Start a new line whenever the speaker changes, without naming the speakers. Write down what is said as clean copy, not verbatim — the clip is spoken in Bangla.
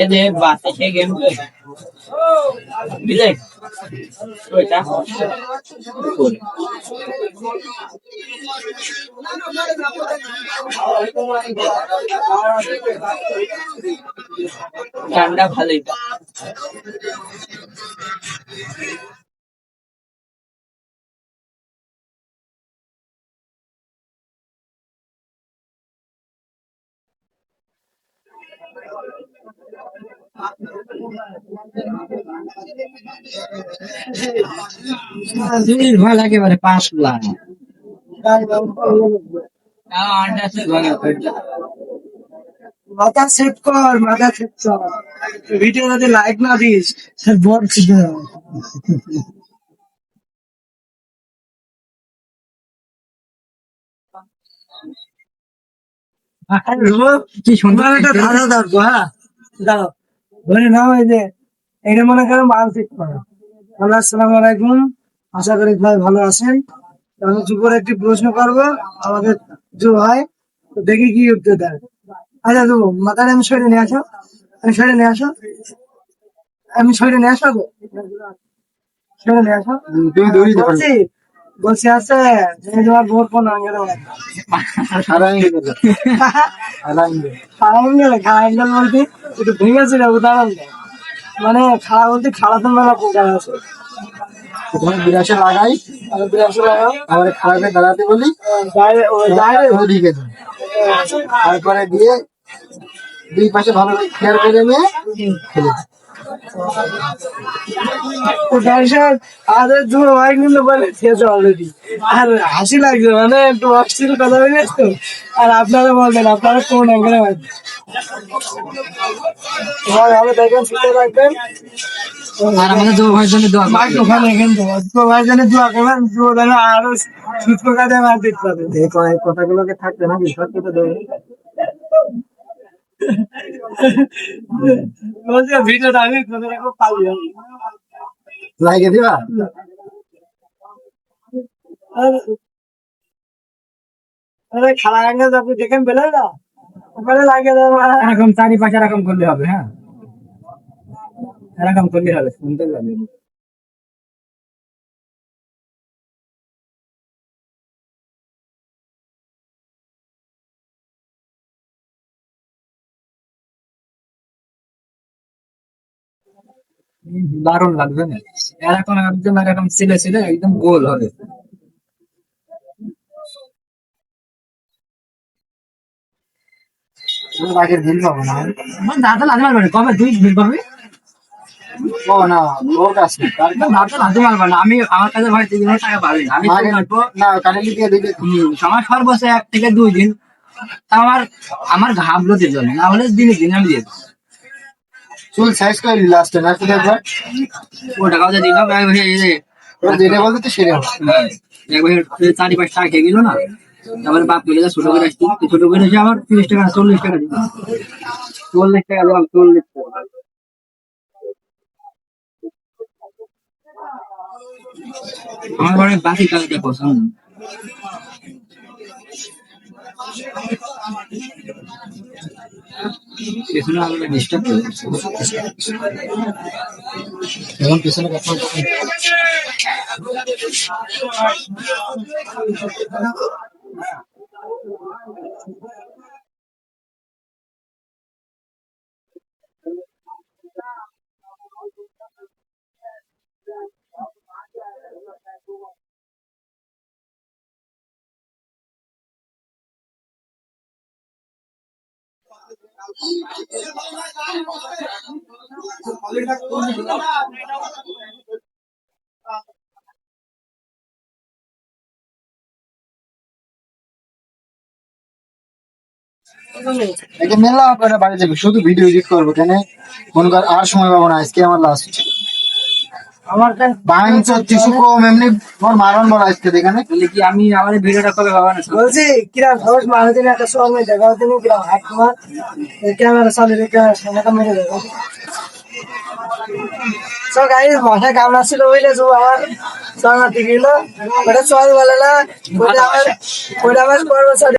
এদের বাতাসে গেম বুঝলে ওইটা ঠান্ডা ভালোই ভালো একেবারে 5 লাখ
মাথা সেট কর, মাথা সেট কর। ভিডিও যদি লাইক না দিস বড় ছিল কি সুন্দর একটা ধাঁধা ধরবো। হ্যাঁ দাঁড়াও, ধরে নাও। এই যে এটা মনে করো মানসিক করা। আসসালামু আলাইকুম, আশা করি ভাই ভালো আছেন। আমি যুবর একটি প্রশ্ন করবো, আমাদের যুব ভাই তো দেখি কি উত্তর দেয়। আচ্ছা যুব, মাথায় আমি সরে নিয়ে আসো, আমি সরে নিয়ে আসো, আমি সরে নিয়ে আসো, সরে নিয়ে আসো। বলছি বলছি আছে যে তোমার ভোট কোন আঙ্গেল খারাপ বলতে একটু ভেঙেছিল উদাহরণ দেয়। মানে খারাপ বলতে খারাপের মেলা প্রকার আছে।
বিরাশে লাগাই,
বিরাশে লাগাও,
আবার খারাপে দাঁড়াতে বলি, ঢুকে দেয়। তারপরে দিয়ে দুই পাশে ভালো খেয়াল করে নিয়ে খেলে
আমাদের যুব ভাই কিন্তু বলে খেয়েছে অলরেডি। আর হাসি লাগছে, মানে একটু অস্থির কথা বলে তো। আর আপনারা বলবেন আপনারা কোন অ্যাঙ্গেলে বাঁধবেন। ভালো দেখেন, সুস্থ রাখবেন।
আর আমাদের যুব ভাইয়ের জন্য দোয়া
ওখানে এখানে যুব ভাইয়ের জন্য দোয়া করবেন, যুব যেন আরো সুস্থ কাজে মার দিতে পারবে।
এই কথাগুলোকে থাকবে না, বিশ্বাস করতে দেবে।
ভিডিওটা আমি পাবি
লাইকে দিবা।
খালা গাঙ্গে আপনি দেখেন পেলে না ওখানে লাগে
এরকম চারিপাশে এরকম করলে হবে। হ্যাঁ এরকম করলে হবে, সুন্দর লাগবে। দারুণ লাগবে না এরকম একদম, এরকম ছিলে ছিলে একদম গোল হবে।
আগের দিন পাবো না,
দাদা লাজে মারবে কবে তুই বিল পাবি?
ও না ওর কাছে
দাদা লাজে মারবে না। আমি আমার কাছে ভাই 3 টাকা পাবি না। আমি
না কারেন্ট দিয়ে দিবে।
আমার সর্বোচ্চ 1 থেকে 2 দিন। আমার আমার ঘাবলো দিয়ে জন্য, না হলে দিনে দিন আমি দিয়ে দেবো।
চুল সাইজ করে লাস্টে না শুধু একবার
ও টাকাও দিয়ে দিলাম।
যেটা বলতে তো সেটা
একবার 4-5 টাকা খেয়ে গেল না। তারপরে বাপ বলে ছোট করে আসছি, ছোট করে এসে আমার 30 টাকা 40 টাকা দিল। 40 টাকা দিলাম, 40 টাকা। আমার বাড়ির বাকি কাজটা পছন্দ। পেছনে আলোটা ডিস্টার্ব করে
এখন পিছনে কথা মেলা আপনারা বাড়ি যাবে, শুধু ভিডিও এডিট করবো কেন মনে কর আর সময় পাবো না। আজকে আমার লাস্ট
আমার
কিছু কম এমনি মারণ বড় আজকে এখানে
কি আমি আমার ভিডিওটা কবে পাবো না
বলছি কিরম খরচ মানুষের একটা সময় দেখা হচ্ছে না কিরম হাত তোমার ক্যামেরা চালিয়ে রেখে সময়টা মেরে দেবো। সো গাইস মশা কামড়াচ্ছিল বুঝলে, আমার চল ঠিক গেল ওটা চল বলে না ওটা আমার কর্মচারী